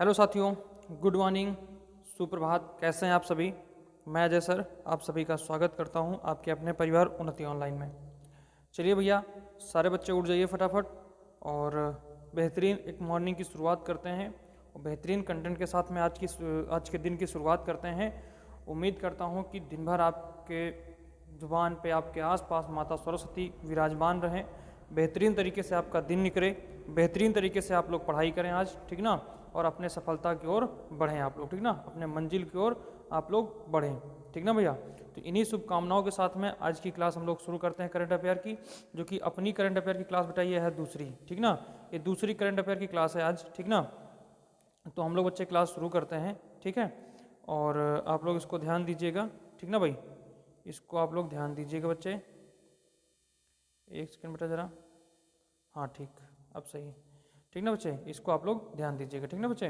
Hello साथियों, good morning, सुप्रभात। कैसे हैं आप सभी? मैं अजय सर आप सभी का स्वागत करता हूं आपके अपने परिवार उन्नति ऑनलाइन में। चलिए भैया, सारे बच्चे उठ जाइए फटाफट और बेहतरीन एक मॉर्निंग की शुरुआत करते हैं और बेहतरीन कंटेंट के साथ में आज के दिन की शुरुआत करते हैं। उम्मीद करता हूं कि दिन भर आपके जुबान पे, आपके आसपास माता सरस्वती विराजमान रहें, बेहतरीन तरीके से आपका दिन निकले, बेहतरीन तरीके से आप लोग पढ़ाई करें आज, ठीक ना, और अपने सफलता की ओर बढ़ें आप लोग, ठीक ना, अपने मंजिल की ओर आप लोग बढ़ें, ठीक ना भैया। तो इन्हीं शुभकामनाओं के साथ में आज की क्लास हम लोग शुरू करते हैं करंट अफेयर की, जो कि अपनी करंट अफेयर की क्लास बेटा ये है दूसरी, ठीक ना, ये दूसरी करंट अफेयर की क्लास है आज, ठीक ना। तो हम लोग बच्चे क्लास शुरू करते हैं, ठीक है, और आप लोग इसको ध्यान दीजिएगा, ठीक ना भाई, इसको आप लोग ध्यान दीजिएगा बच्चे। एक सेकंड बेटा ज़रा, हाँ ठीक, अब सही है, ठीक ना बच्चे, इसको आप लोग ध्यान दीजिएगा, ठीक ना बच्चे।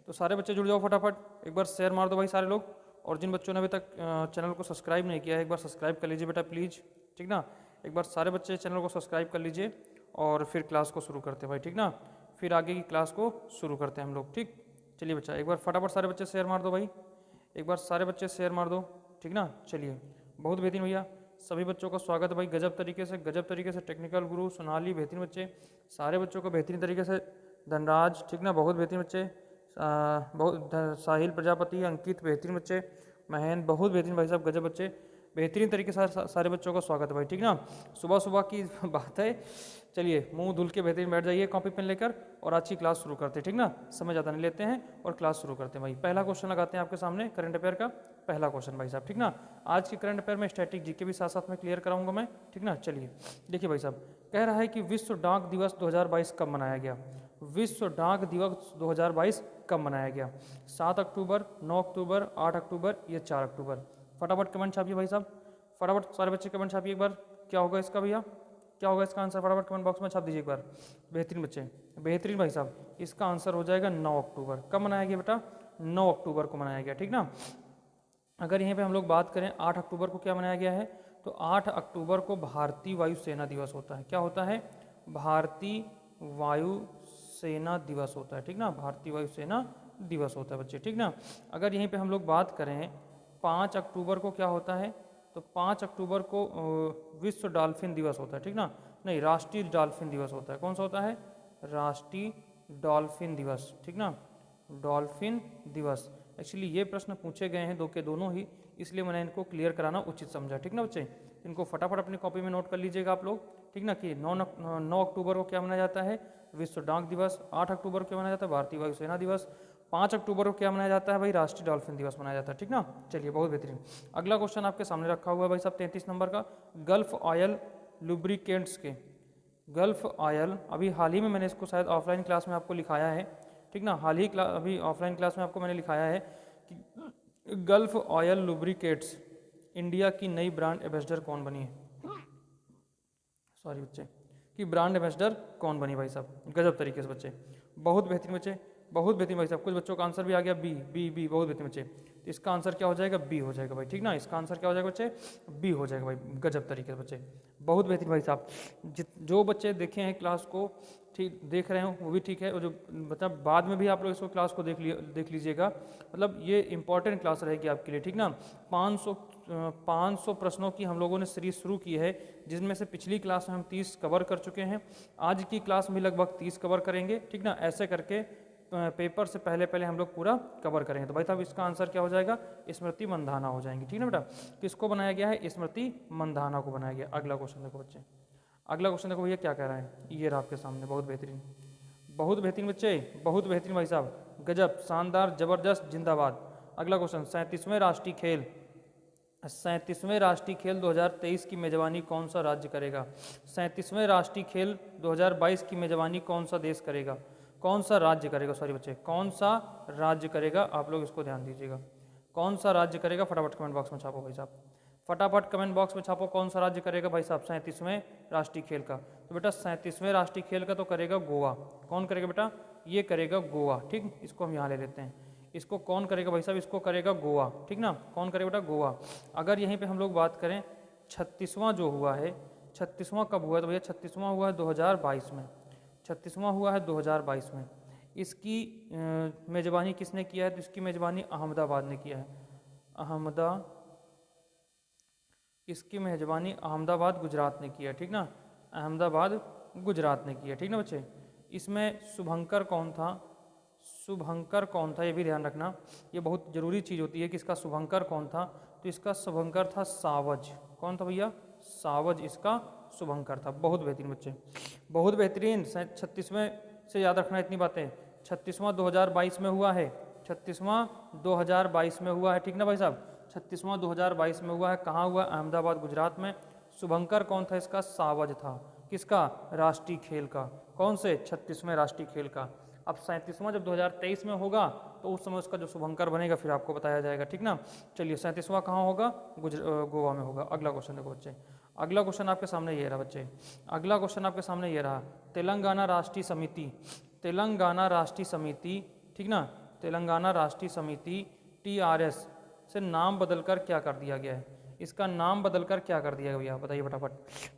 तो सारे बच्चे जुड़ जाओ फटाफट, एक बार शेयर मार दो भाई सारे लोग, और जिन बच्चों ने अभी तक चैनल को सब्सक्राइब नहीं किया है एक बार सब्सक्राइब कर लीजिए बेटा प्लीज़, ठीक ना। एक बार सारे बच्चे चैनल को सब्सक्राइब कर लीजिए और फिर क्लास को शुरू करते हैं भाई, ठीक ना, फिर आगे की क्लास को शुरू करते हैं हम लोग, ठीक। चलिए बच्चा, एक बार फटाफट सारे बच्चे शेयर मार दो भाई, एक बार सारे बच्चे शेयर मार दो, ठीक ना। चलिए, बहुत बेहतरीन भैया, सभी बच्चों का स्वागत है भाई, गजब तरीके से टेक्निकल गुरु सोनाली बेहतरीन बच्चे, सारे बच्चों को बेहतरीन तरीके से, धनराज, ठीक ना, बहुत बेहतरीन बच्चे, साहिल प्रजापति, अंकित बेहतरीन बच्चे, महेंद्र बहुत बेहतरीन भाई साहब, गजब बच्चे, बेहतरीन तरीके से सारे बच्चों का स्वागत है भाई, ठीक ना। सुबह सुबह की बात है, चलिए मुंह धुल के बेहतरीन बैठ जाइए कॉपी पेन लेकर और आज की क्लास शुरू करते हैं, ठीक ना। समय ज़्यादा नहीं लेते हैं और क्लास शुरू करते हैं भाई। पहला क्वेश्चन लगाते हैं आपके सामने करंट अफेयर का, पहला क्वेश्चन भाई साहब, ठीक ना। आज की करंट अफेयर में स्टैटिक जीके भी साथ साथ में क्लियर कराऊंगा मैं, ठीक ना। चलिए देखिए भाई साहब, कह रहा है कि विश्व डाक दिवस 2022 कब मनाया गया? विश्व डाक दिवस 2022 कब मनाया गया? 7 अक्टूबर, 9 अक्टूबर, 8 अक्टूबर, या 4 अक्टूबर? फटाफट कमेंट छापिए भाई साहब, फटाफट सारे बच्चे कमेंट छापिए एक बार, क्या होगा इसका भैया, क्या होगा इसका आंसर? फटाफट कमेंट बॉक्स में छाप दीजिए एक बार, बेहतरीन बच्चे, बेहतरीन भाई साहब। इसका आंसर हो जाएगा 9 अक्टूबर। कब मनाया गया बेटा? 9 अक्टूबर को मनाया गया, ठीक ना। अगर यहीं पे हम लोग बात करें 8 अक्टूबर को क्या मनाया गया है, तो 8 अक्टूबर को भारतीय वायुसेना दिवस होता है। क्या होता है? भारतीय वायुसेना दिवस होता है, ठीक ना, भारतीय वायुसेना दिवस होता है बच्चे, ठीक ना। अगर यहीं पे हम लोग बात करें 5 अक्टूबर को क्या होता है, तो 5 अक्टूबर को विश्व डॉल्फिन दिवस होता है, ठीक ना, नहीं, राष्ट्रीय डॉल्फिन दिवस होता है। कौन सा होता है? राष्ट्रीय डॉल्फिन दिवस, ठीक ना, डॉल्फिन दिवस। एक्चुअली ये प्रश्न पूछे गए हैं दो के दोनों ही, इसलिए मैंने इनको क्लियर कराना उचित समझा, ठीक ना बच्चे। इनको फटाफट अपनी कॉपी में नोट कर लीजिएगा आप लोग, ठीक ना, कि 9 अक्टूबर को क्या मनाया जाता है? विश्व डाक दिवस। 8 अक्टूबर को क्या मनाया जाता है? भारतीय वायुसेना दिवस। 5 अक्टूबर को क्या मनाया जाता है भाई? राष्ट्रीय डॉल्फिन दिवस मनाया जाता है, ठीक ना। चलिए, बहुत बेहतरीन। अगला क्वेश्चन आपके सामने रखा हुआ है भाई साहब 33 नंबर का, गल्फ ऑयल लुब्रिकेंट्स के, गल्फ ऑयल, अभी हाल ही में मैंने इसको शायद ऑफलाइन क्लास में आपको लिखाया है, ठीक ना, हाल ही अभी ऑफलाइन क्लास में आपको मैंने लिखाया है कि गल्फ ऑयल लुब्रिकेट्स इंडिया की नई ब्रांड एम्बेसडर कौन बनी है? सॉरी बच्चे, कि ब्रांड एम्बेसडर कौन बनी भाई साहब? गजब तरीके से बच्चे, बहुत बेहतरीन बच्चे, बहुत बेहतरीन भाई साहब। कुछ बच्चों का आंसर भी आ गया बी, बी बी, बहुत बेहतरीन बच्चे। तो इसका आंसर क्या हो जाएगा? बी हो जाएगा भाई, ठीक ना, इसका आंसर क्या हो जाएगा बच्चे? बी हो जाएगा भाई, गजब तरीके से बच्चे, बहुत बेहतरीन भाई साहब। जो बच्चे देखे हैं क्लास को, ठीक देख रहे हो वो भी ठीक है, और जो मतलब बाद में भी आप लोग इसको क्लास को देख लीजिएगा, मतलब ये इंपॉर्टेंट क्लास रहेगी आपके लिए, ठीक ना। 500 प्रश्नों की हम लोगों ने सीरीज शुरू की है, जिसमें से पिछली क्लास में हम 30 कवर कर चुके हैं, आज की क्लास में लगभग 30 कवर करेंगे, ठीक ना। ऐसे करके पेपर से पहले पहले हम लोग पूरा कवर करेंगे। तो भाई साहब इसका आंसर क्या हो जाएगा? स्मृति मंधाना हो जाएंगी, ठीक ना बेटा। किसको बनाया गया है? स्मृति मंधाना को बनाया गया। अगला क्वेश्चन देखो बच्चे, अगला क्वेश्चन देखो भैया क्या कह रहा है, ये रहा आपके सामने, बहुत बेहतरीन, बहुत बेहतरीन बच्चे, बहुत बेहतरीन भाई साहब, गजब, शानदार, जबरदस्त, जिंदाबाद। अगला क्वेश्चन, 37वें राष्ट्रीय खेल, 37वें राष्ट्रीय खेल 2023 की मेजबानी कौन सा राज्य करेगा? 37वें राष्ट्रीय खेल 2022 की मेजबानी कौन सा देश करेगा? कौन सा राज्य करेगा, सॉरी बच्चे, कौन सा राज्य करेगा? आप लोग इसको ध्यान दीजिएगा, कौन सा राज्य करेगा? फटाफट कमेंट बॉक्स में छापो भाई साहब, फटाफट कमेंट बॉक्स में छापो, कौन सा राज्य करेगा भाई साहब 37वें राष्ट्रीय खेल का? तो बेटा 37वें राष्ट्रीय खेल का तो करेगा गोवा। कौन करेगा बेटा? ये करेगा गोवा, ठीक, इसको हम यहाँ ले लेते हैं। इसको कौन करेगा भाई साहब? इसको करेगा गोवा, ठीक ना, कौन करेगा बेटा? गोवा। अगर यहीं पे हम लोग बात करें 36वां जो हुआ है, 36वां कब हुआ है? तो भैया 36वां हुआ है 2022 में, 36वां हुआ है 2022 में। इसकी मेज़बानी किसने किया है? तो इसकी मेज़बानी अहमदाबाद ने किया है। इसकी मेज़बानी अहमदाबाद गुजरात ने किया, ठीक ना, अहमदाबाद गुजरात ने किया, ठीक ना बच्चे। इसमें शुभंकर कौन था? शुभंकर कौन था, ये भी ध्यान रखना, ये बहुत ज़रूरी चीज़ होती है कि इसका शुभंकर कौन था। तो इसका शुभंकर था सावज। कौन था भैया? सावज इसका शुभंकर था। बहुत बेहतरीन बच्चे, बहुत बेहतरीन। 36वें से याद रखना इतनी बातें। 36वां 2022 में हुआ है, 36वां 2022 में हुआ है, ठीक ना भाई साहब, 36वां 2022 में हुआ है। कहाँ हुआ? अहमदाबाद गुजरात में। शुभंकर कौन था? इसका सावज था। किसका? राष्ट्रीय खेल का। कौन से? 36वें राष्ट्रीय खेल का। अब 37वां जब 2023 में होगा तो उस समय उसका जो शुभंकर बनेगा फिर आपको बताया जाएगा, ठीक ना। चलिए 37वां कहाँ होगा? गोवा में होगा। अगला क्वेश्चन देखो बच्चे, अगला क्वेश्चन आपके सामने ये रहा बच्चे, अगला क्वेश्चन आपके सामने ये रहा। तेलंगाना राष्ट्रीय समिति, तेलंगाना राष्ट्रीय समिति, ठीक ना, तेलंगाना राष्ट्रीय समिति TRS से नाम बदलकर क्या कर दिया गया है? इसका नाम बदलकर क्या कर दिया गया भैया, बताइए फटाफट।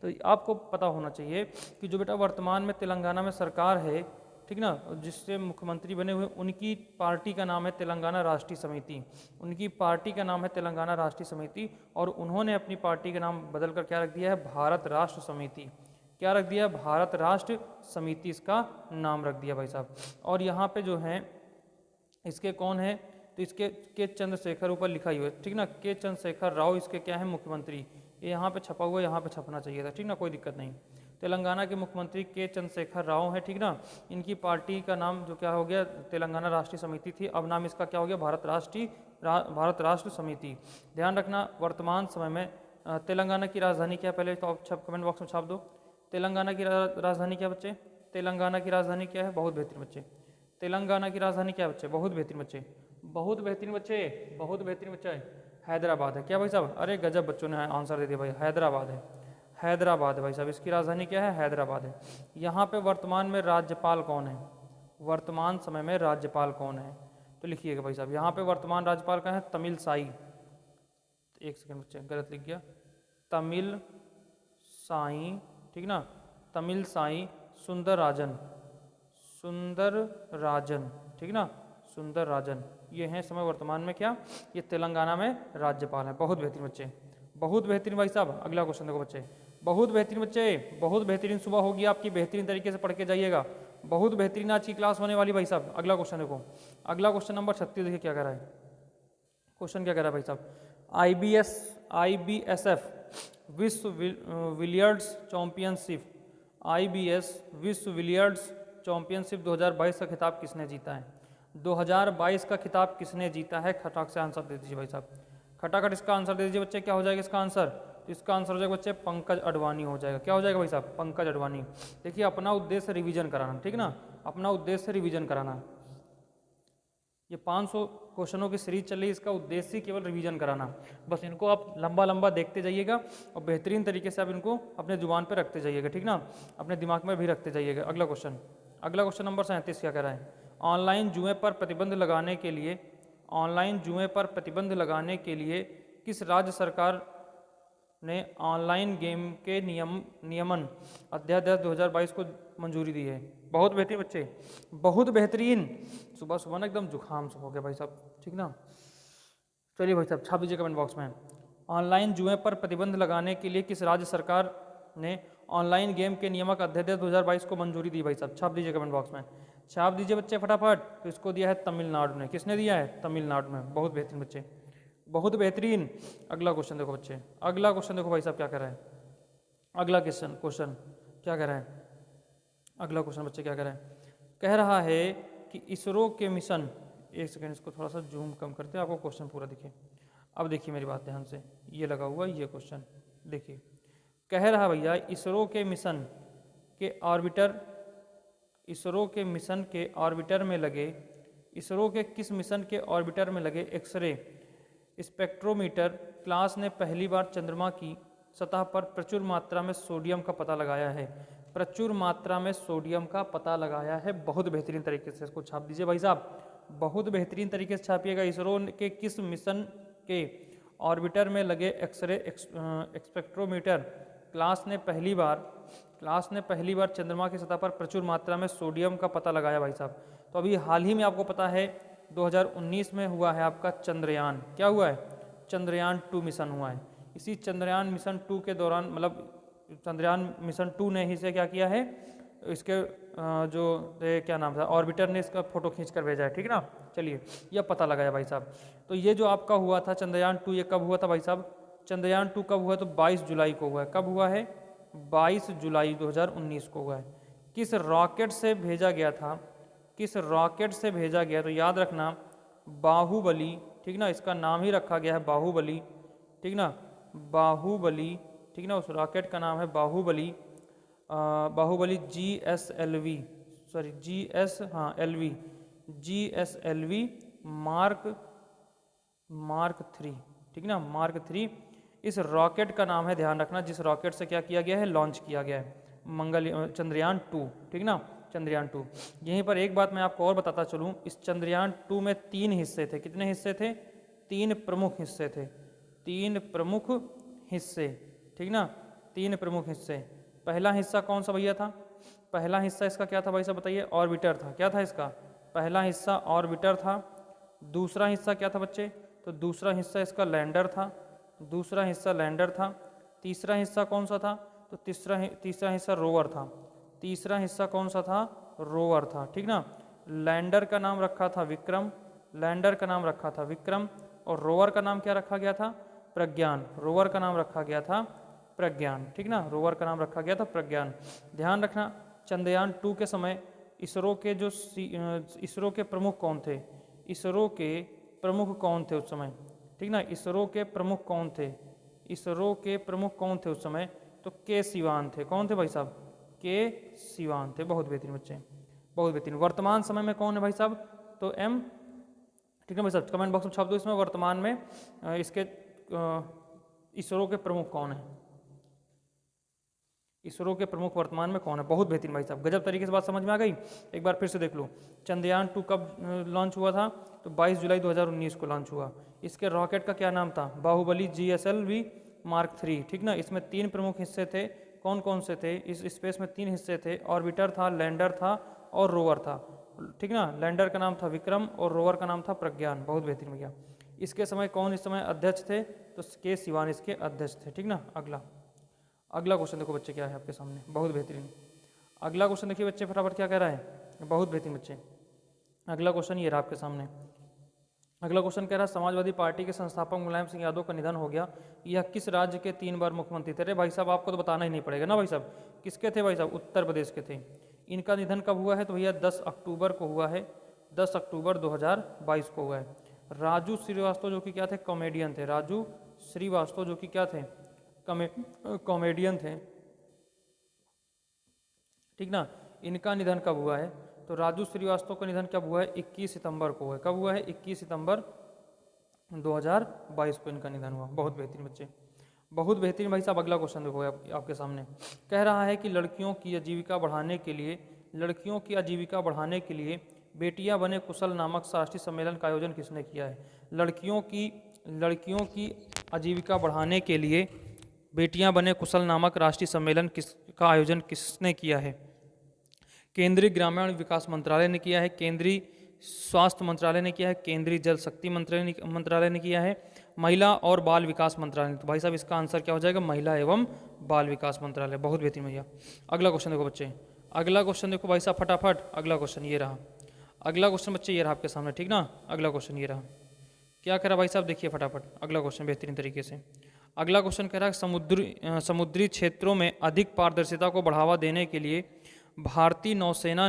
तो आपको पता होना चाहिए कि जो बेटा वर्तमान में तेलंगाना में सरकार है, ठीक ना, जिससे मुख्यमंत्री बने हुए, उनकी पार्टी का नाम है तेलंगाना राष्ट्रीय समिति। उनकी पार्टी का नाम है तेलंगाना राष्ट्रीय समिति और उन्होंने अपनी पार्टी का नाम बदलकर क्या रख दिया है? भारत राष्ट्र समिति। क्या रख दिया? भारत राष्ट्र समिति इसका नाम रख दिया भाई साहब। और यहाँ पे जो है इसके कौन है? तो इसके के चंद्रशेखर ऊपर लिखा ही हुआ है, ठीक ना, के चंद्रशेखर राव इसके क्या है? मुख्यमंत्री। ये यहाँ पे छपा हुआ है, यहाँ पे छपना चाहिए था, ठीक ना, कोई दिक्कत नहीं। तेलंगाना के मुख्यमंत्री के चंद्रशेखर राव है, ठीक ना। इनकी पार्टी का नाम जो क्या हो गया? तेलंगाना राष्ट्रीय समिति थी, अब नाम इसका क्या हो गया? भारत राष्ट्र समिति। ध्यान रखना वर्तमान समय में तेलंगाना की राजधानी क्या है? पहले तो आप कमेंट बॉक्स में छाप दो। तेलंगाना की राजधानी क्या बच्चे? तेलंगाना की राजधानी क्या है? बहुत बेहतरीन बच्चे। तेलंगाना की राजधानी क्या बच्चे? बहुत बेहतरीन बच्चे, बहुत बेहतरीन बच्चे, बहुत बेहतरीन बच्चा है, हैदराबाद है। क्या भाई साहब? अरे गजब बच्चों ने आंसर दे दिया भाई, हैदराबाद है, हैदराबाद है भाई साहब, इसकी राजधानी क्या है? हैदराबाद है। यहाँ पे वर्तमान में राज्यपाल कौन है? वर्तमान समय में राज्यपाल कौन है? तो लिखिएगा भाई साहब, यहाँ पे वर्तमान राज्यपाल का है तमिल साई। एक सेकंड बच्चे, गलत लिख गया, तमिल साई, ठीक ना, तमिल साई सुंदर राजन, सुंदर राजन, ठीक ना, सुंदर राजन। ये हैं समय वर्तमान में क्या? ये तेलंगाना में राज्यपाल हैं। बहुत बेहतरीन बच्चे, बहुत बेहतरीन भाई साहब। अगला क्वेश्चन देखो बच्चे, बहुत बेहतरीन बच्चे, बहुत बेहतरीन सुबह होगी आपकी, बेहतरीन तरीके से पढ़ के जाइएगा, बहुत बेहतरीन आज की क्लास होने वाली भाई साहब। अगला क्वेश्चन देखो, अगला क्वेश्चन नंबर 36 देखिए क्या कह रहा है। क्वेश्चन क्या कह रहा है भाई साहब? IBSF विश्व बिलियर्ड्स चैंपियनशिप, IBS विश्व बिलियर्ड्स चैंपियनशिप 2022 का खिताब किसने जीता है? 2022 का खिताब किसने जीता है? खटाक से आंसर दे दीजिए भाई साहब, खटाखट इसका आंसर दे दीजिए बच्चे। क्या हो जाएगा इसका आंसर? तो इसका आंसर हो जाएगा बच्चे पंकज अडवाणी हो जाएगा। क्या हो जाएगा भाई साहब? पंकज अडवाणी। देखिए अपना उद्देश्य रिवीजन कराना, ठीक ना, अपना उद्देश्य रिवीजन कराना। ये 500 क्वेश्चनों की सीरीज चल रही है, इसका उद्देश्य केवल रिवीजन कराना। बस इनको आप लंबा लंबा देखते जाइएगा और बेहतरीन तरीके से आप इनको अपने जुबान पर रखते जाइएगा, ठीक ना, अपने दिमाग में भी रखते जाइएगा। अगला क्वेश्चन, अगला क्वेश्चन नंबर 37 क्या कह रहा है? ऑनलाइन जुए पर प्रतिबंध लगाने के लिए, ऑनलाइन जुए पर प्रतिबंध लगाने के लिए किस राज्य सरकार ने ऑनलाइन गेम के नियमन अध्यादेश 2022 को मंजूरी दी है? बहुत बेहतरीन बच्चे, बहुत बेहतरीन। सुबह सुबह ना एकदम जुकाम से हो गया भाई साहब, ठीक ना। चलिए भाई साहब छाप दीजिए कमेंट बॉक्स में, ऑनलाइन जुए पर प्रतिबंध लगाने के लिए किस राज्य सरकार ने ऑनलाइन गेम के नियमक अध्यादेश 2022 को मंजूरी दी? भाई साहब छाप दीजिए कमेंट बॉक्स में, छाप दीजिए बच्चे फटाफट। तो इसको दिया है तमिलनाडु ने। किसने दिया है? तमिलनाडु में। बहुत बेहतरीन बच्चे, बहुत बेहतरीन। अगला क्वेश्चन देखो बच्चे, अगला क्वेश्चन देखो भाई साहब क्या कह रहा है? अगला क्वेश्चन क्या कह रहा है? अगला क्वेश्चन बच्चे क्या कह रहा है? कह रहा है कि इसरो के मिशन, एक सेकेंड इसको थोड़ा सा जूम कम करते हैं, आपको क्वेश्चन पूरा दिखे। अब देखिए मेरी बात ध्यान से, ये लगा हुआ ये क्वेश्चन देखिए, कह रहा भैया इसरो के मिशन के ऑर्बिटर, इसरो के मिशन के ऑर्बिटर में लगे, इसरो के किस मिशन के ऑर्बिटर में लगे एक्सरे स्पेक्ट्रोमीटर क्लास ने पहली बार चंद्रमा की सतह पर प्रचुर मात्रा में सोडियम का पता लगाया है? प्रचुर मात्रा में सोडियम का पता लगाया है। बहुत बेहतरीन तरीके से इसको छाप दीजिए भाई साहब, बहुत बेहतरीन तरीके से छापिएगा। इसरो के किस मिशन के ऑर्बिटर में लगे एक्सरे स्पेक्ट्रोमीटर क्लास ने पहली बार चंद्रमा की सतह पर प्रचुर मात्रा में सोडियम का पता लगाया भाई साहब? तो अभी हाल ही में आपको पता है 2019 में हुआ है आपका चंद्रयान, क्या हुआ है, चंद्रयान 2 मिशन हुआ है। इसी चंद्रयान मिशन 2 के दौरान मतलब चंद्रयान मिशन 2 ने ही से क्या किया है, इसके जो क्या नाम था, ऑर्बिटर ने इसका फोटो खींच कर भेजा है, ठीक ना। चलिए यह पता लगाया भाई साहब। तो ये जो आपका हुआ था चंद्रयान 2, ये कब हुआ था भाई साहब, चंद्रयान 2 कब हुआ, तो 22 जुलाई को हुआ है। कब हुआ है, 22 जुलाई 2019 को हुआ है। किस रॉकेट से भेजा गया था, किस रॉकेट से भेजा गया, तो याद रखना बाहुबली, ठीक ना, इसका नाम ही रखा गया है बाहुबली, ठीक ना, बाहुबली, ठीक ना, उस रॉकेट का नाम है Baahubali. Baahubali GSLV, sorry GSLV, GSLV mark 3, ठीक ना, मार्क 3 इस रॉकेट का नाम है, ध्यान रखना, जिस रॉकेट से क्या किया गया है, लॉन्च किया गया है चंद्रयान 2, ठीक ना, चंद्रयान 2। यहीं पर एक बात मैं आपको और बताता चलूँ, इस चंद्रयान 2 में 3 हिस्से थे। कितने हिस्से थे, 3 प्रमुख हिस्से थे, 3 प्रमुख हिस्से, ठीक ना, 3 प्रमुख हिस्से। पहला हिस्सा कौन सा भैया था, पहला हिस्सा इसका क्या था भाई साहब बताइए, ऑर्बिटर था। क्या था इसका, पहला हिस्सा ऑर्बिटर था। दूसरा हिस्सा क्या था बच्चे, तो दूसरा हिस्सा इसका लैंडर था, दूसरा हिस्सा लैंडर था। तीसरा हिस्सा कौन सा था, तो तीसरा हिस्सा रोवर था। तीसरा हिस्सा कौन सा था, रोवर था, ठीक ना। लैंडर का नाम रखा था विक्रम, लैंडर का नाम रखा था विक्रम, और रोवर का नाम क्या रखा गया था, प्रज्ञान। रोवर का नाम रखा गया था प्रज्ञान, ठीक ना, रोवर का नाम रखा गया था प्रज्ञान। ध्यान रखना चंद्रयान 2 के समय इसरो के जो इसरो के प्रमुख कौन थे, इसरो के प्रमुख कौन थे उस समय, ठीक ना, इसरो के प्रमुख कौन थे, इसरो के प्रमुख कौन थे उस समय, तो के सिवान थे। कौन थे भाई साहब, के सिवान थे। बहुत बेहतरीन बच्चे, बहुत बेहतरीन। वर्तमान समय में कौन है भाई साहब, तो एम, ठीक है भाई साहब, कमेंट बॉक्स में छाप दो इसमें वर्तमान में इसके इसरो के प्रमुख कौन है, इसरो के प्रमुख वर्तमान में कौन है। बहुत बेहतरीन भाई साहब, गजब तरीके से बात समझ में आ गई। एक बार फिर से देख लो, चंद्रयान 2 कब लॉन्च हुआ था, तो 22 जुलाई 2019 को लॉन्च हुआ। इसके रॉकेट का क्या नाम था, बाहुबली GSLV मार्क 3, ठीक ना। इसमें 3 प्रमुख हिस्से थे। कौन कौन से थे, इस स्पेस में 3 हिस्से थे, ऑर्बिटर था, लैंडर था और रोवर था, ठीक ना। लैंडर का नाम था विक्रम और रोवर का नाम था प्रज्ञान। बहुत बेहतरीन भैया। इसके समय कौन इस समय अध्यक्ष थे, तो के सिवान इसके अध्यक्ष थे, ठीक ना। अगला क्वेश्चन देखो बच्चे क्या है आपके सामने, बहुत बेहतरीन। अगला क्वेश्चन देखिए बच्चे फटाफट क्या कह रहा है, बहुत बेहतरीन बच्चे। अगला क्वेश्चन ये रहा आपके सामने। अगला क्वेश्चन कह रहा है समाजवादी पार्टी के संस्थापक मुलायम सिंह यादव का निधन हो गया, यह किस राज्य के 3 बार मुख्यमंत्री थे। अरे भाई साहब आपको तो बताना ही नहीं पड़ेगा ना भाई साहब, किसके थे भाई साहब, उत्तर प्रदेश के थे। इनका निधन कब हुआ है, तो भैया 10 अक्टूबर को हुआ है, 10 अक्टूबर 2022 को हुआ है। राजू श्रीवास्तव जो कि क्या थे, कॉमेडियन थे। राजू श्रीवास्तव जो कि क्या थे, कॉमेडियन थे, ठीक ना। इनका निधन कब हुआ है, तो राजू श्रीवास्तव का निधन कब हुआ है, 21 सितंबर को हुआ है। कब हुआ है, 21 सितंबर 2022 को इनका निधन हुआ। बहुत बेहतरीन बच्चे, बहुत बेहतरीन भाई साहब। अगला क्वेश्चन देखो आपके सामने, कह रहा है कि लड़कियों की आजीविका बढ़ाने के लिए, लड़कियों की आजीविका बढ़ाने के लिए बेटियां बने कुशल नामक राष्ट्रीय सम्मेलन का आयोजन किसने किया है। लड़कियों की आजीविका बढ़ाने के लिए बेटियां बने कुशल नामक राष्ट्रीय सम्मेलन का आयोजन किसने किया है। केंद्रीय ग्रामीण विकास मंत्रालय ने किया है, केंद्रीय स्वास्थ्य मंत्रालय ने किया है, केंद्रीय जल शक्ति मंत्रालय ने किया है, महिला और बाल विकास मंत्रालय ने। तो भाई साहब इसका आंसर क्या हो जाएगा, महिला एवं बाल विकास मंत्रालय। बहुत बेहतरीन भैया। अगला क्वेश्चन देखो बच्चे, अगला क्वेश्चन देखो भाई साहब फटाफट। अगला क्वेश्चन ये रहा, अगला क्वेश्चन बच्चे ये रहा आपके सामने, ठीक ना। अगला क्वेश्चन ये रहा, क्या कह रहा भाई साहब देखिए फटाफट अगला क्वेश्चन बेहतरीन तरीके से। अगला क्वेश्चन कह रहा है समुद्री क्षेत्रों में अधिक पारदर्शिता को बढ़ावा देने के लिए भारतीय नौसेना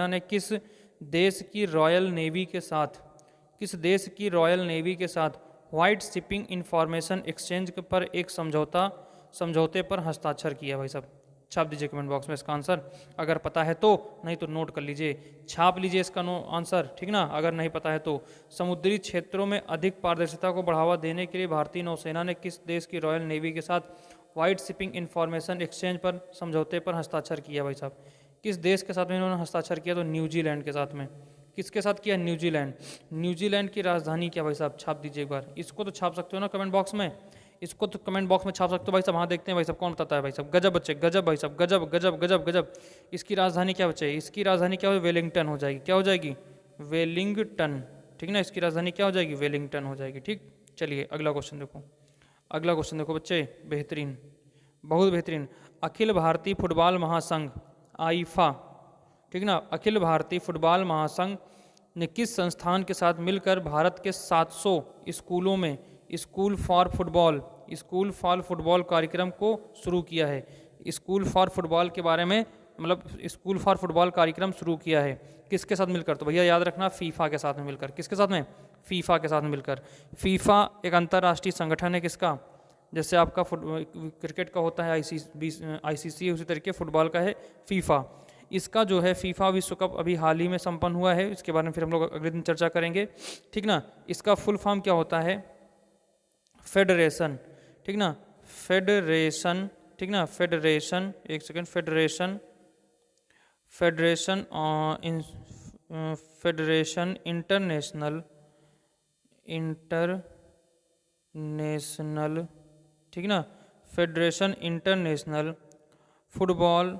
ने किस देश की रॉयल नेवी के साथ व्हाइट शिपिंग इंफॉर्मेशन एक्सचेंज पर एक समझौते पर हस्ताक्षर किया। भाई साहब छाप दीजिए कमेंट बॉक्स में इसका आंसर, अगर पता है तो, नहीं तो नोट कर लीजिए, छाप लीजिए इसका आंसर, ठीक ना, अगर नहीं पता है तो। समुद्री क्षेत्रों में अधिक पारदर्शिता को बढ़ावा देने के लिए भारतीय नौसेना ने किस देश की रॉयल नेवी के साथ व्हाइट शिपिंग इंफॉर्मेशन एक्सचेंज पर समझौते पर हस्ताक्षर किया। भाई साहब किस देश के साथ में इन्होंने हस्ताक्षर किया, तो न्यूजीलैंड के साथ में। किसके साथ किया, न्यूजीलैंड। न्यूजीलैंड की राजधानी क्या भाई साहब, छाप दीजिए एक बार, इसको तो छाप सकते हो ना कमेंट बॉक्स में। इसको तो कमेंट बॉक्स में छाप सकते हो भाई साहब। हाँ देखते हैं भाई साहब कौन बताता है भाई साहब। गजब बच्चे, गजब भाई साहब, गजब गजब गजब गजब। इसकी राजधानी क्या बच्चे? इसकी राजधानी क्या हो? वेलिंगटन हो जाएगी। क्या हो जाएगी? वेलिंगटन। ठीक ना, इसकी राजधानी क्या हो जाएगी? वेलिंगटन हो जाएगी। ठीक, चलिए अगला क्वेश्चन देखो। अगला क्वेश्चन देखो बच्चे, बेहतरीन, बहुत बेहतरीन। अखिल भारतीय फुटबॉल महासंघ आईफा, ठीक ना, अखिल भारतीय फुटबॉल महासंघ ने किस संस्थान के साथ मिलकर भारत के 700 स्कूलों में स्कूल फॉर फुटबॉल कार्यक्रम को शुरू किया है? स्कूल फॉर फुटबॉल के बारे में, मतलब स्कूल फॉर फुटबॉल कार्यक्रम शुरू किया है किसके साथ मिलकर? तो भैया याद रखना, फीफा के साथ में मिलकर। किसके साथ में? फीफा के साथ में मिलकर। फीफा एक अंतर्राष्ट्रीय संगठन है किसका? जैसे आपका क्रिकेट का होता है आईसीसी, उसी तरीके फुटबॉल का है फीफा। इसका जो है फीफा विश्व कप अभी हाल ही में संपन्न हुआ है, इसके बारे में फिर हम लोग अगले दिन चर्चा करेंगे। ठीक ना, इसका फुल फॉर्म क्या होता है? फेडरेशन। ठीक ना, फेडरेशन, ठीक ना, फेडरेशन, एक सेकेंड, फेडरेशन इंटरनेशनल, ठीक ना, फेडरेशन इंटरनेशनल फुटबॉल,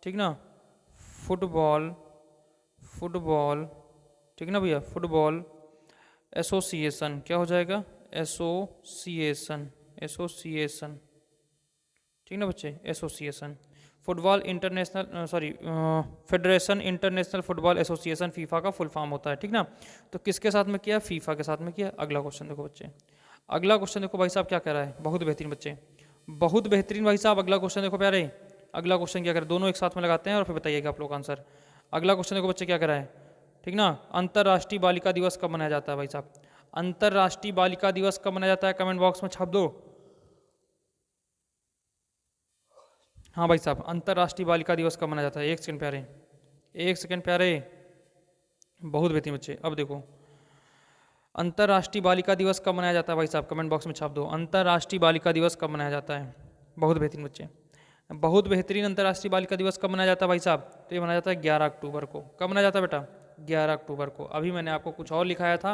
ठीक ना, फुटबॉल, ठीक ना भैया, फुटबॉल एसोसिएशन। क्या हो जाएगा? एसोसिएशन, ठीक ना बच्चे, association. Football international, federation international football association FIFA का फुल फॉर्म होता है। ठीक ना, तो किसके साथ में किया? फीफा के साथ में किया। अगला क्वेश्चन देखो बच्चे, अगला क्वेश्चन देखो भाई साहब क्या कह रहा है। बहुत बेहतरीन बच्चे, बहुत बेहतरीन भाई साहब। अगला क्वेश्चन देखो प्यारे, अगला क्वेश्चन क्या कर, दोनों एक साथ में लगाते हैं और फिर बताइएगा आप लोग आंसर। अगला क्वेश्चन देखो बच्चे क्या कर रहा है। ठीक ना, अंतर्राष्ट्रीय बालिका दिवस कब मनाया जाता है भाई साहब? अंतर्राष्ट्रीय बालिका दिवस कब मनाया जाता है? कमेंट बॉक्स में छाप दो। हाँ भाई साहब, अंतर्राष्ट्रीय बालिका दिवस कब मनाया जाता है? एक सेकंड प्यारे, एक सेकंड प्यारे, बहुत बेहतरीन बच्चे। अब देखो, अंतर्राष्ट्रीय बालिका दिवस कब मनाया जाता है भाई साहब? कमेंट बॉक्स में छाप दो, अंतर्राष्ट्रीय बालिका दिवस कब मनाया जाता है? बहुत बेहतरीन बच्चे, बहुत बेहतरीन। अंतर्राष्ट्रीय बालिका दिवस कब मनाया जाता है भाई साहब? तो ये मनाया जाता है 11 अक्टूबर को। कब मनाया जाता है बेटा? 11 अक्टूबर को। अभी मैंने आपको कुछ और लिखाया था,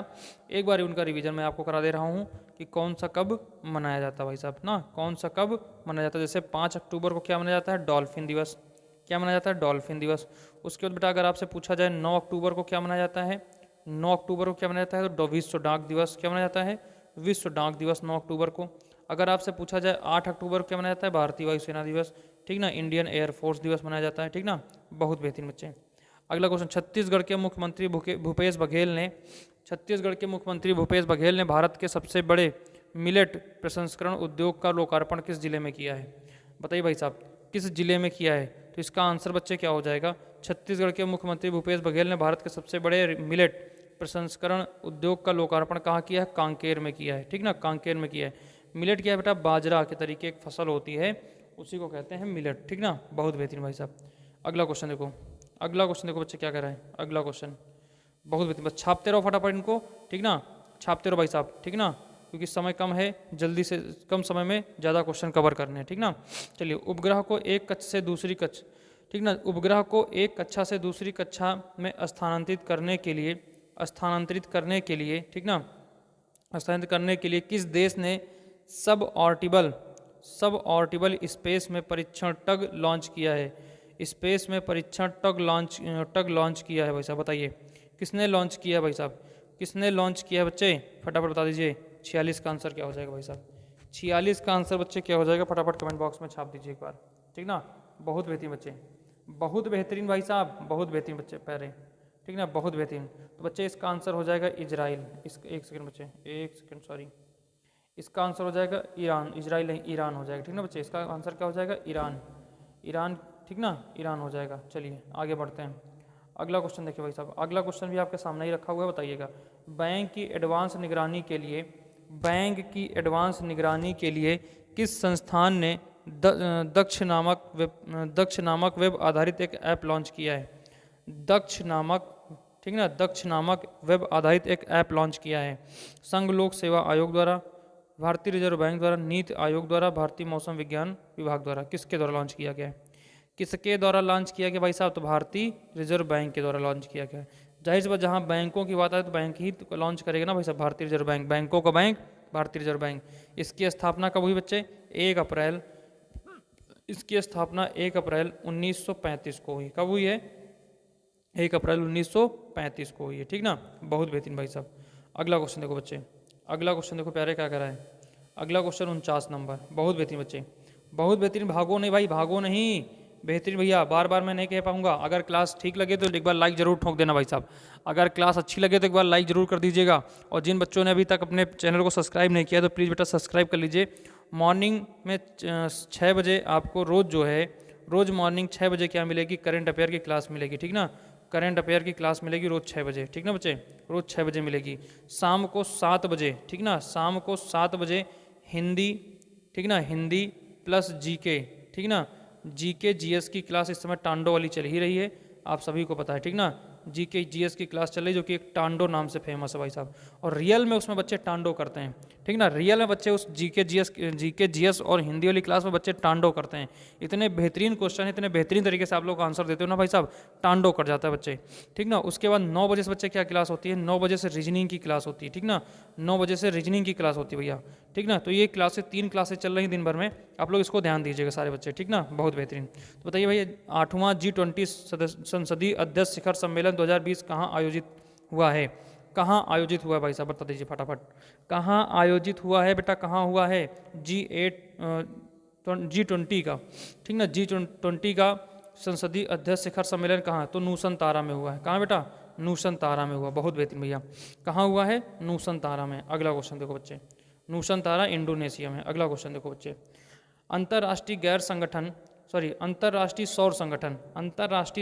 एक बार उनका रिवीजन मैं आपको करा दे रहा हूँ कि कौन सा कब मनाया जाता है भाई साहब ना, कौन सा कब मनाया जाता है। जैसे 5 अक्टूबर को क्या मनाया जाता है? डॉल्फिन दिवस। क्या मनाया जाता है? डॉल्फिन दिवस। उसके बाद बेटा अगर आपसे पूछा जाए 9 अक्टूबर को क्या मनाया जाता है? 9 अक्टूबर को क्या मनाया जाता है? तो विश्व डाक दिवस। क्या मनाया जाता है? विश्व डाक दिवस 9 अक्टूबर को। अगर आपसे पूछा जाए 8 अक्टूबर को क्या मनाया जाता है? भारतीय वायुसेना दिवस। ठीक ना, इंडियन एयरफोर्स दिवस मनाया जाता है। ठीक ना, बहुत बेहतरीन बच्चे। अगला क्वेश्चन, छत्तीसगढ़ के मुख्यमंत्री भूपेश बघेल ने भारत के सबसे बड़े मिलेट प्रसंस्करण उद्योग का लोकार्पण किस जिले में किया है? बताइए भाई साहब, किस जिले में किया है? तो इसका आंसर बच्चे क्या हो जाएगा? छत्तीसगढ़ के मुख्यमंत्री भूपेश बघेल ने भारत के सबसे बड़े मिलेट प्रसंस्करण उद्योग का लोकार्पण कहाँ किया है? कांकेर में किया है। ठीक ना, कांकेर में किया है। मिलेट क्या है बेटा? बाजरा के तरीके एक फसल होती है, उसी को कहते हैं मिलेट। ठीक ना, बहुत बेहतरीन भाई साहब। अगला क्वेश्चन देखो, अगला क्वेश्चन देखो बच्चे क्या कह रहे हैं। अगला क्वेश्चन बहुत बेहतरीन, बस छापते रहो फटाफट इनको। ठीक ना, छापते रहो भाई साहब। ठीक ना, क्योंकि समय कम है, जल्दी से कम समय में ज़्यादा क्वेश्चन कवर करने हैं। ठीक ना, चलिए, उपग्रह को एक कक्ष से दूसरी कक्ष, ठीक ना, उपग्रह को एक कक्षा से दूसरी कक्षा में स्थानांतरित करने के लिए, ठीक ना, स्थानांतरित करने के लिए किस देश ने सब ऑर्बिटल स्पेस में परीक्षण टग लॉन्च किया है? स्पेस में परीक्षण टग लॉन्च किया है भाई साहब, बताइए किसने लॉन्च किया है भाई साहब? किसने लॉन्च किया है बच्चे? फटाफट बता दीजिए। 46 का आंसर क्या हो जाएगा भाई साहब? 46 का आंसर बच्चे क्या हो जाएगा? फटाफट कमेंट बॉक्स में छाप दीजिए एक बार। ठीक ना, बहुत बेहतरीन बच्चे, बहुत बेहतरीन भाई साहब, बहुत बेहतरीन बच्चे पहले। ठीक ना, बहुत बेहतरीन। तो बच्चे इसका आंसर हो जाएगा इजराइल। एक सेकंड बच्चे, एक सेकंड, सॉरी, इसका आंसर हो जाएगा ईरान। इजराइल नहीं, ईरान हो जाएगा। ठीक ना बच्चे, इसका आंसर क्या हो जाएगा? ईरान। ठीक ना, ईरान हो जाएगा। चलिए आगे बढ़ते हैं। अगला क्वेश्चन देखिए भाई साहब, अगला क्वेश्चन भी आपके सामने ही रखा हुआ है, बताइएगा। बैंक की एडवांस निगरानी के लिए किस संस्थान ने दक्ष नामक वेब आधारित एक ऐप लॉन्च किया है? दक्ष नामक वेब आधारित एक ऐप लॉन्च किया है। संघ लोक सेवा आयोग द्वारा, भारतीय रिजर्व बैंक द्वारा, नीति आयोग द्वारा, भारतीय मौसम विज्ञान विभाग द्वारा, किसके द्वारा लॉन्च किया गया है? किसके द्वारा लॉन्च किया गया भाई साहब? तो भारतीय रिजर्व बैंक के द्वारा लॉन्च किया गया है। जाहिर सी बात, जहाँ बैंकों की बात आए तो बैंक ही लॉन्च करेगा ना भाई साहब, भारतीय रिजर्व बैंक। बैंकों का बैंक भारतीय रिजर्व बैंक। इसकी स्थापना कब हुई बच्चे? 1 अप्रैल, इसकी स्थापना 1 अप्रैल 1935 को हुई। कब हुई है? 1 अप्रैल 1935 को हुई है, ठीक ना। बहुत बेहतरीन भाई साहब। अगला क्वेश्चन देखो बच्चे, अगला क्वेश्चन देखो प्यारे क्या कह रहा है। अगला क्वेश्चन 49 नंबर, बहुत बेहतरीन बच्चे, बहुत बेहतरीन। भागो नहीं भाई, भागो नहीं, बेहतरीन भैया। बार बार मैं नहीं कह पाऊंगा। अगर क्लास ठीक लगे तो एक बार लाइक जरूर ठोक देना भाई साहब। अगर क्लास अच्छी लगे तो एक बार लाइक जरूर कर दीजिएगा। और जिन बच्चों ने अभी तक अपने चैनल को सब्सक्राइब नहीं किया तो प्लीज़ बेटा सब्सक्राइब कर लीजिए। मॉर्निंग में 6 बजे आपको रोज़ जो है, रोज़ मॉर्निंग 6 बजे क्या मिलेगी? करंट अफेयर की क्लास मिलेगी, ठीक ना। करंट अफेयर की क्लास मिलेगी रोज़ 6 बजे, ठीक ना बच्चे, रोज़ 6 बजे मिलेगी। शाम को 7 बजे, ठीक ना, शाम को 7 बजे हिंदी, ठीक ना, हिंदी प्लस जीके, ठीक ना, जीके जीएस की क्लास इस समय टांडो वाली चल ही रही है, आप सभी को पता है, ठीक ना। जीके जीएस की क्लास चल रही है जो कि एक टांडो नाम से फेमस है भाई साहब। और रियल में उसमें बच्चे टांडो करते हैं, ठीक ना। रियल में बच्चे उस जीके जीएस और हिंदी वाली क्लास में बच्चे टांडो करते हैं। इतने बेहतरीन क्वेश्चन, इतने बेहतरीन तरीके से आप लोग आंसर देते हो ना भाई साहब, टांडो कर जाता है बच्चे, ठीक ना। उसके बाद 9 बजे से बच्चे क्या क्लास होती है? 9 बजे से रीजनिंग की क्लास होती है, ठीक ना। 9 बजे से रीजनिंग की क्लास होती है भैया, ठीक ना। तो ये क्लासेस 3 क्लासेस चल रही हैं दिन भर में, आप लोग इसको ध्यान दीजिएगा सारे बच्चे, ठीक ना। बहुत बेहतरीन। तो बताइए भैया, 8वां G20 संसदीय अध्यक्ष शिखर सम्मेलन 2020 कहाँ आयोजित हुआ है? कहाँ आयोजित हुआ है भाई साहब, बता दीजिए फटाफट। कहाँ आयोजित हुआ है बेटा, कहाँ हुआ है? G20 का, ठीक ना, G20 का संसदीय अध्यक्ष शिखर सम्मेलन कहाँ? तो नूसन-तारा में हुआ है। कहाँ बेटा? नूसन-तारा में हुआ। बहुत बेहतरीन भैया, कहाँ हुआ है? नूसन-तारा में। अगला क्वेश्चन देखो बच्चे, नूसन-तारा इंडोनेशिया में। अगला क्वेश्चन देखो बच्चे, अंतर्राष्ट्रीय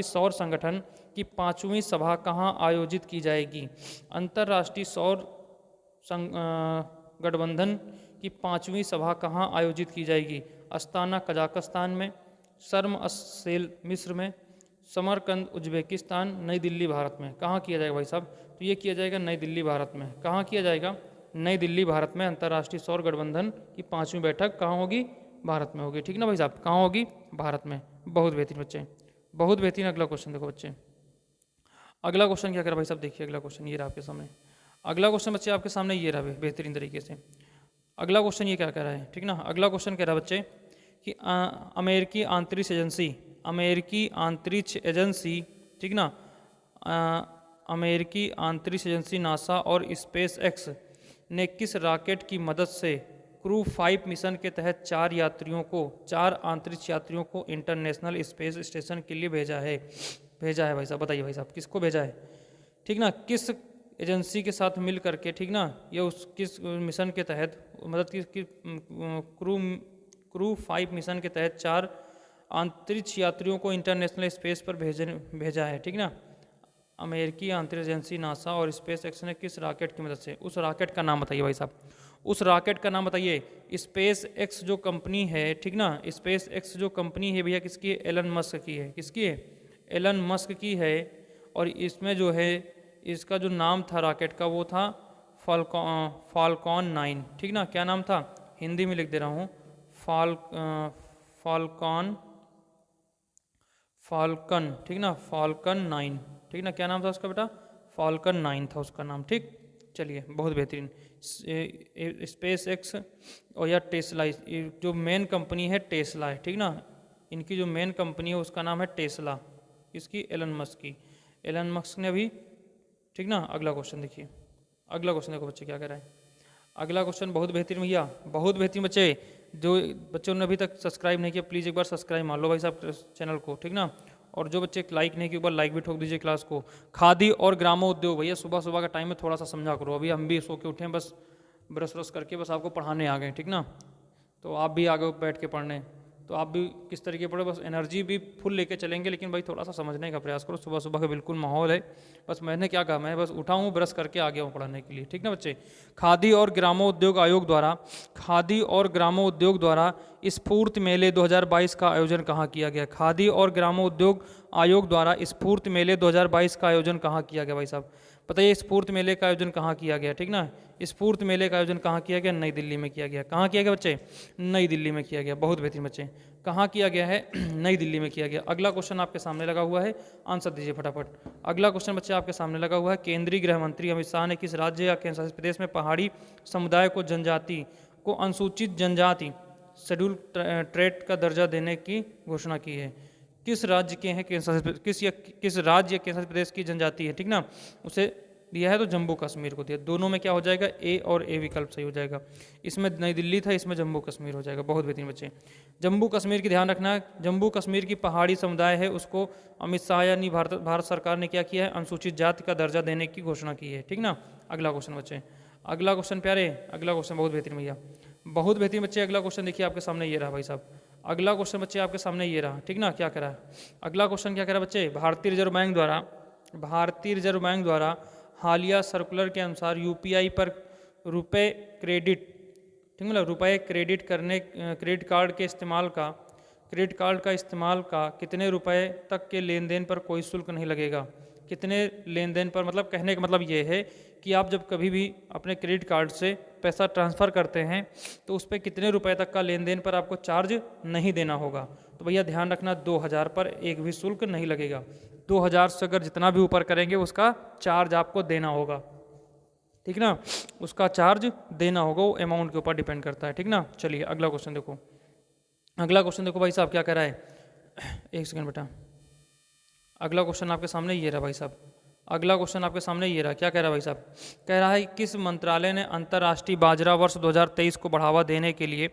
सौर संगठन की 5वीं सभा कहाँ आयोजित की जाएगी? अंतर्राष्ट्रीय सौर गठबंधन की 5वीं सभा कहाँ आयोजित की जाएगी? अस्ताना कजाकिस्तान में, शर्म अल-शेख मिस्र में, समरकंद उज्बेकिस्तान, नई दिल्ली भारत में। कहाँ किया जाएगा भाई साहब? तो ये किया जाएगा नई दिल्ली भारत में। कहाँ किया जाएगा? नई दिल्ली भारत में। अंतर्राष्ट्रीय सौर गठबंधन की 5वीं बैठक कहाँ होगी? भारत में होगी, ठीक ना भाई साहब। कहाँ होगी? भारत में। बहुत बेहतरीन बच्चे, बहुत बेहतरीन। अगला क्वेश्चन देखो बच्चे, अगला क्वेश्चन क्या कर रहा भाई साहब, देखिए अगला क्वेश्चन ये रहा आपके सामने। अगला क्वेश्चन बच्चे आपके सामने ये रहा बेहतरीन तरीके से। अगला क्वेश्चन ये क्या कह रहा है, ठीक ना। अगला क्वेश्चन कह रहा है बच्चे कि अमेरिकी अंतरिक्ष एजेंसी, ठीक ना, अमेरिकी अंतरिक्ष एजेंसी नासा और स्पेस एक्स ने किस रॉकेट की मदद से क्रू 5 मिशन के तहत 4 अंतरिक्ष यात्रियों को इंटरनेशनल स्पेस स्टेशन के लिए भेजा है भाई साहब। बताइए भाई साहब, किसको भेजा है, ठीक ना, किस एजेंसी के साथ मिल करके, ठीक ना। ये उस किस मिशन के तहत मदद की क्रू 5 मिशन के तहत 4 अंतरिक्ष यात्रियों को इंटरनेशनल स्पेस पर भेजा है, ठीक ना। अमेरिकी अंतरिक्ष एजेंसी नासा और स्पेस एक्स ने किस रॉकेट की मदद से, उस रॉकेट का नाम बताइए भाई साहब, उस रॉकेट का नाम बताइए। स्पेस एक्स जो कंपनी है, ठीक ना, स्पेस एक्स जो कंपनी है भैया किसकी है? एलन मस्क की है। किसकी है? एलन मस्क की है। और इसमें जो है इसका जो नाम था रॉकेट का वो था फाल्कॉन 9, ठीक ना। क्या नाम था? हिंदी में लिख दे रहा हूँ, फाल्कन, ठीक ना, फाल्कन 9, ठीक ना। क्या नाम था उसका बेटा? फाल्कन 9 था उसका नाम, ठीक। चलिए बहुत बेहतरीन। स्पेस एक्स और या टेस्ला, जो मेन कंपनी है टेस्ला है, ठीक ना। इनकी जो मेन कंपनी है उसका नाम है टेस्ला, इसकी एलन मस्क की। एलन मस्क ने अभी, ठीक ना। अगला क्वेश्चन देखिए, अगला क्वेश्चन देखो बच्चे क्या कह रहा है। अगला क्वेश्चन बहुत बेहतरीन भैया, बहुत बेहतरीन बच्चे। जो बच्चों ने अभी तक सब्सक्राइब नहीं किया प्लीज़ एक बार सब्सक्राइब मार लो भाई साहब चैनल को, ठीक ना। और जो बच्चे लाइक नहीं किए एक बार लाइक भी ठोक दीजिए क्लास को। खादी और ग्रामोद्योग भैया, सुबह सुबह का टाइम में थोड़ा सा समझा करो। अभी हम भी सो के उठे, बस ब्रश व्रश करके बस आपको पढ़ाने आ गए, ठीक ना। तो आप भी आगे बैठ के पढ़ने, तो आप भी किस तरीके पढ़ो, बस एनर्जी भी फुल लेके चलेंगे, लेकिन भाई थोड़ा सा समझने का प्रयास करो। सुबह सुबह का बिल्कुल माहौल है, बस मैंने क्या कहा, मैं बस उठा हूँ ब्रश करके आ गया हूँ पढ़ाने के लिए, ठीक ना बच्चे। खादी और ग्रामोद्योग आयोग द्वारा स्फूर्ति मेले 2022 का आयोजन कहाँ किया गया? खादी और ग्रामोद्योग आयोग द्वारा स्फूर्ति मेले 2022 का आयोजन कहाँ किया गया भाई साहब? बताइए स्फूर्त मेले का आयोजन कहाँ किया गया, ठीक ना। स्फूर्त मेले का आयोजन कहाँ किया गया, नई दिल्ली में किया गया। कहाँ किया गया बच्चे, नई दिल्ली में किया गया। बहुत बेहतरीन बच्चे, कहाँ किया गया है, नई दिल्ली में किया गया। अगला क्वेश्चन आपके सामने लगा हुआ है, आंसर दीजिए फटाफट। अगला क्वेश्चन बच्चे आपके सामने लगा हुआ है, केंद्रीय गृह मंत्री अमित शाह ने किस राज्य या केंद्र शासित प्रदेश में पहाड़ी समुदाय को जनजाति को अनुसूचित जनजाति शेड्यूल ट्रेट का दर्जा देने की घोषणा की है। किस राज्य के हैं केंद्र शासित, किस राज्य या केंद्र शासित प्रदेश की जनजाति है, ठीक ना, उसे दिया है तो जम्मू कश्मीर को दिया। दोनों में क्या हो जाएगा, ए और ए विकल्प सही हो जाएगा। इसमें नई दिल्ली था, इसमें जम्मू कश्मीर हो जाएगा। बहुत बेहतरीन बच्चे, जम्मू कश्मीर की ध्यान रखना, जम्मू कश्मीर की पहाड़ी समुदाय है उसको अमित शाह यानी भारत सरकार ने क्या किया है, अनुसूचित जाति का दर्जा देने की घोषणा की है, ठीक ना। अगला क्वेश्चन बच्चे, अगला क्वेश्चन प्यारे, अगला क्वेश्चन बहुत बेहतरीन भैया, बहुत बेहतरीन बच्चे। अगला क्वेश्चन देखिए आपके सामने ये रहा भाई साहब, अगला क्वेश्चन बच्चे आपके सामने ये रहा, ठीक ना। क्या करा है अगला क्वेश्चन, क्या करा बच्चे, भारतीय रिजर्व बैंक द्वारा हालिया सर्कुलर के अनुसार यूपीआई पर रुपए क्रेडिट, ठीक मतलब रुपए क्रेडिट कार्ड का इस्तेमाल का कितने रुपए तक के लेन देन पर कोई शुल्क नहीं लगेगा। कितने लेन देन पर, मतलब कहने का मतलब ये है कि आप जब कभी भी अपने क्रेडिट कार्ड से पैसा ट्रांसफ़र करते हैं तो उस पर कितने रुपए तक का लेन देन पर आपको चार्ज नहीं देना होगा। तो भैया ध्यान रखना 2000 पर एक भी शुल्क नहीं लगेगा। 2000 से अगर जितना भी ऊपर करेंगे उसका चार्ज आपको देना होगा, ठीक ना, उसका चार्ज देना होगा, वो अमाउंट के ऊपर डिपेंड करता है, ठीक ना। चलिए अगला क्वेश्चन देखो, अगला क्वेश्चन देखो भाई साहब क्या कह रहा है, एक सेकंड बेटा, अगला क्वेश्चन आपके सामने ये रहा भाई साहब, अगला क्वेश्चन आपके सामने ये रहा। क्या कह रहा है भाई साहब, कह रहा है किस मंत्रालय ने अंतर्राष्ट्रीय बाजरा वर्ष 2023 को बढ़ावा देने के लिए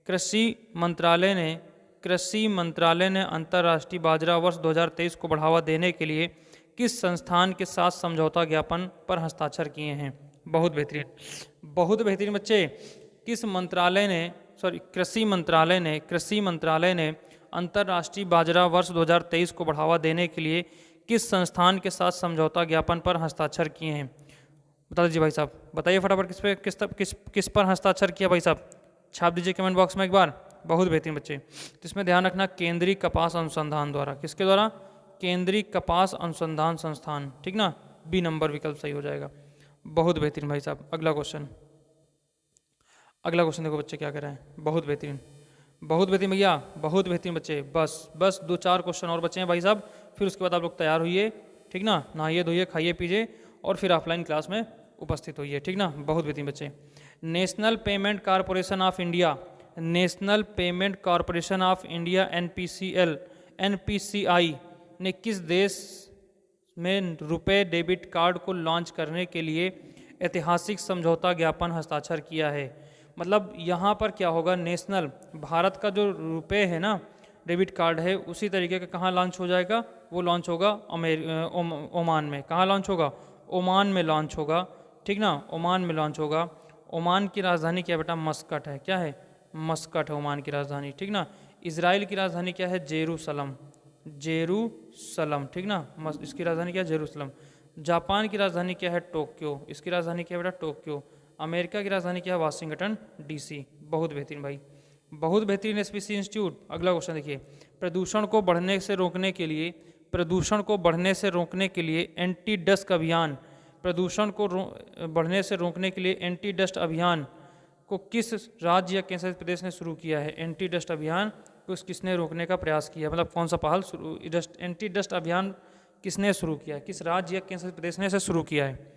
कृषि मंत्रालय ने अंतर्राष्ट्रीय बाजरा वर्ष 2023 को बढ़ावा देने के लिए किस संस्थान के साथ समझौता ज्ञापन पर हस्ताक्षर किए हैं। बहुत बेहतरीन, बहुत बेहतरीन बच्चे, किस मंत्रालय ने, सॉरी कृषि मंत्रालय ने अंतर्राष्ट्रीय बाजरा वर्ष 2023 को बढ़ावा देने के लिए किस संस्थान के साथ समझौता ज्ञापन पर हस्ताक्षर किए हैं। बता दीजिए भाई साहब, बताइए फटाफट किस पर हस्ताक्षर किया भाई साहब, छाप दीजिए कमेंट बॉक्स में एक बार। बहुत बेहतरीन बच्चे, तो इसमें ध्यान रखना केंद्रीय कपास अनुसंधान द्वारा, किसके द्वारा, केंद्रीय कपास अनुसंधान संस्थान, ठीक ना, बी नंबर विकल्प सही हो जाएगा। बहुत बेहतरीन भाई साहब। अगला क्वेश्चन देखो बच्चे क्या कर रहे हैं, बहुत बेहतरीन भैया, बहुत बेहतरीन बच्चे। बस 2-4 क्वेश्चन और बचे हैं भाई साहब, फिर उसके बाद आप लोग तैयार होइए, ठीक ना, नहाइए धोइए खाइए पीजिए और फिर ऑफलाइन क्लास में उपस्थित होइए, ठीक ना। बहुत बेहतरीन बच्चे, national payment corporation of India NPCI ने किस देश में रुपए डेबिट कार्ड को लॉन्च करने के लिए ऐतिहासिक समझौता ज्ञापन हस्ताक्षर किया है। मतलब यहाँ पर क्या होगा, नेशनल भारत का जो रुपए है ना डेबिट कार्ड है, उसी तरीके का कहाँ लॉन्च हो जाएगा, वो लॉन्च होगा ओमान में। कहाँ लॉन्च होगा, ओमान में लॉन्च होगा, ठीक ना, ओमान में लॉन्च होगा। ओमान की राजधानी क्या बेटा, मस्कट है। क्या है, मस्कट है ओमान की राजधानी, ठीक ना। इजराइल की राजधानी क्या है, जेरूसलम, ठीक ना, इसकी राजधानी क्या है, जेरूसलम। जापान की राजधानी क्या है, टोक्यो, इसकी राजधानी क्या है बेटा, टोक्यो। अमेरिका की राजधानी क्या है, वाशिंगटन DC। बहुत बेहतरीन भाई, बहुत बेहतरीन SPC इंस्टीट्यूट। अगला क्वेश्चन देखिए, प्रदूषण को बढ़ने से रोकने के लिए एंटी डस्ट अभियान, एंटी डस्ट अभियान को किस राज्य या केंद्र शासित प्रदेश ने शुरू किया है। एंटी डस्ट अभियान को किसने रोकने का प्रयास किया, मतलब कौन सा पहल एंटी डस्ट अभियान किसने शुरू किया है, किस राज्य या केंद्र शासित प्रदेश ने इसे शुरू किया है।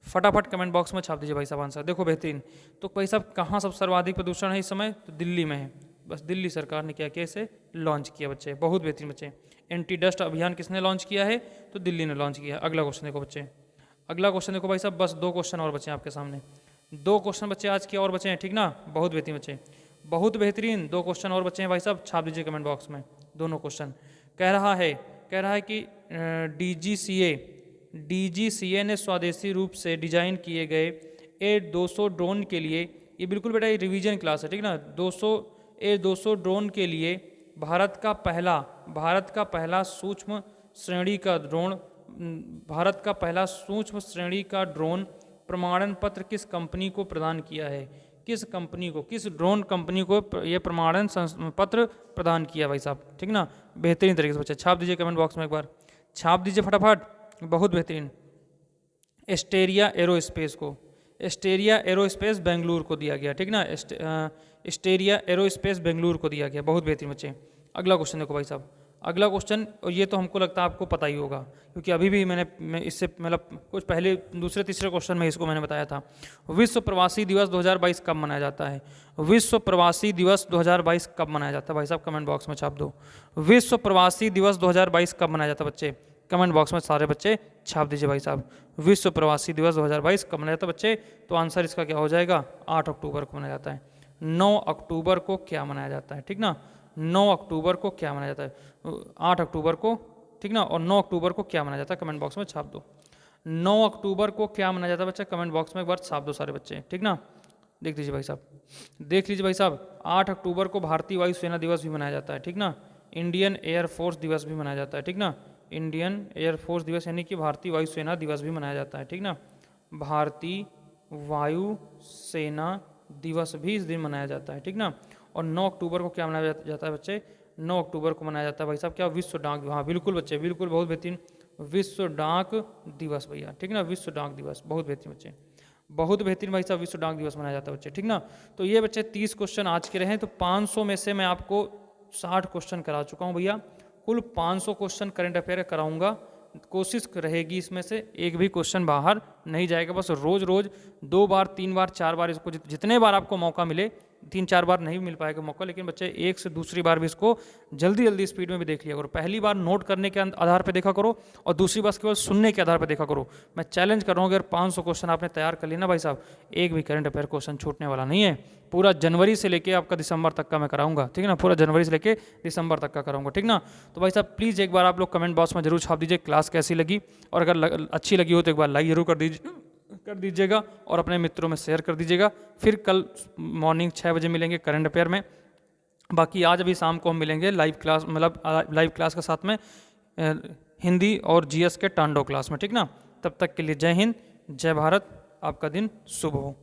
फटाफट कमेंट बॉक्स में छाप दीजिए भाई साहब आंसर। देखो बेहतरीन, तो भाई साहब कहाँ सब सर्वाधिक प्रदूषण है इस समय, तो दिल्ली में है। बस दिल्ली सरकार ने क्या किया, इसे लॉन्च किया बच्चे। बहुत बेहतरीन बच्चे, एंटी डस्ट अभियान किसने लॉन्च किया है, तो दिल्ली ने लॉन्च किया है। अगला क्वेश्चन देखो बच्चे, अगला क्वेश्चन देखो भाई साहब, बस 2 क्वेश्चन और बच्चे आपके सामने, 2 क्वेश्चन बच्चे आज के और बचे हैं, ठीक ना। बहुत बेहतरीन बच्चे, बहुत बेहतरीन, 2 क्वेश्चन और बच्चे हैं भाई साहब, छाप दीजिए कमेंट बॉक्स में दोनों क्वेश्चन। कह रहा है कि DGCA ने स्वदेशी रूप से डिजाइन किए गए A200 ड्रोन के लिए, ये बिल्कुल बेटा ये रिवीजन क्लास है, ठीक ना। A200 ड्रोन के लिए भारत का पहला सूक्ष्म श्रेणी का ड्रोन प्रमाणन पत्र किस कंपनी को प्रदान किया है। किस ड्रोन कंपनी को यह प्रमाणन पत्र प्रदान किया भाई साहब, ठीक ना। बेहतरीन तरीके से बच्चे छाप दीजिए कमेंट बॉक्स में एक बार, छाप दीजिए फटाफट। बहुत बेहतरीन, एस्टेरिया एरोस्पेस को, एस्टेरिया एरोस्पेस बेंगलुरु को दिया गया, ठीक ना, एस्टेरिया एरोस्पेस बेंगलुरु को दिया गया। बहुत बेहतरीन बच्चे। अगला क्वेश्चन देखो भाई साहब, अगला क्वेश्चन, और ये तो हमको लगता है आपको पता ही होगा, क्योंकि अभी भी मैं इससे मतलब कुछ पहले दूसरे तीसरे क्वेश्चन में इसको मैंने बताया था। विश्व प्रवासी दिवस 2022 कब मनाया जाता है? विश्व प्रवासी दिवस 2022 कब मनाया जाता है? भाई साहब कमेंट बॉक्स में छाप दो, विश्व प्रवासी दिवस 2022 कब मनाया जाता है बच्चे? कमेंट बॉक्स में सारे बच्चे छाप दीजिए भाई साहब, विश्व प्रवासी दिवस 2022 कब मनाया जाता है बच्चे? तो आंसर इसका क्या हो जाएगा? 8 अक्टूबर को मनाया जाता है। 9 अक्टूबर को क्या मनाया जाता है, ठीक ना, 9 अक्टूबर को क्या मनाया जाता है? 8 अक्टूबर को, ठीक ना, और 9 अक्टूबर को क्या मनाया जाता है? कमेंट बॉक्स में छाप दो। 9 अक्टूबर को क्या मनाया जाता है बच्चे? कमेंट बॉक्स में एक बार छाप दो सारे बच्चे, ठीक ना। देख लीजिए भाई साहब, देख लीजिए भाई साहब, 8 अक्टूबर को भारतीय वायुसेना दिवस भी मनाया जाता है, ठीक ना, इंडियन एयरफोर्स दिवस भी मनाया जाता है, ठीक ना, इंडियन एयरफोर्स दिवस यानी कि भारतीय वायुसेना दिवस भी मनाया जाता है, ठीक ना, भारतीय वायुसेना दिवस भी इस दिन मनाया जाता है, ठीक ना। और 9 अक्टूबर को क्या मनाया जाता है बच्चे? 9 अक्टूबर को मनाया जाता है भाई साहब क्या? विश्व डाक, हाँ बिल्कुल बच्चे, बिल्कुल, बहुत बेहतरीन, विश्व डाक दिवस भैया, ठीक ना, विश्व डाक दिवस, बहुत बेहतरीन बच्चे, बहुत बेहतरीन भाई साहब, विश्व डाक दिवस मनाया जाता है बच्चे, ठीक ना। तो ये बच्चे 30 क्वेश्चन आज के रहे, तो 500 में से मैं आपको 60 क्वेश्चन करा चुका हूँ भैया, कुल 500 क्वेश्चन करंट अफेयर कराऊंगा। कोशिश रहेगी इसमें से एक भी क्वेश्चन बाहर नहीं जाएगा, बस रोज रोज 2 बार 3 बार 4 बार इसको जितने बार आपको मौका मिले, 3-4 बार नहीं मिल पाएगा मौका, लेकिन बच्चे एक से दूसरी बार भी इसको जल्दी जल्दी स्पीड में भी देख लिया करो। पहली बार नोट करने के आधार पर देखा करो और दूसरी बार केवल सुनने के आधार पर देखा करो। मैं चैलेंज कर रहा हूँ, अगर 500 क्वेश्चन आपने तैयार कर लिया ना भाई साहब, एक भी करंट अफेयर क्वेश्चन छूटने वाला नहीं है। पूरा जनवरी से लेके आपका दिसंबर तक का मैं कराऊंगा, ठीक है ना, पूरा जनवरी से लेके दिसंबर तक का कराऊंगा, ठीक ना। तो भाई साहब प्लीज़ एक बार आप लोग कमेंट बॉक्स में जरूर छाप दीजिए क्लास कैसी लगी, और अगर अच्छी लगी हो तो एक बार लाइक जरूर कर दीजिएगा और अपने मित्रों में शेयर कर दीजिएगा। फिर कल मॉर्निंग 6 बजे मिलेंगे करंट अफेयर में। बाकी आज अभी शाम को हम मिलेंगे लाइव क्लास, मतलब लाइव क्लास के साथ में हिंदी और जीएस के टांडो क्लास में, ठीक ना। तब तक के लिए जय हिंद, जय भारत, आपका दिन शुभ हो।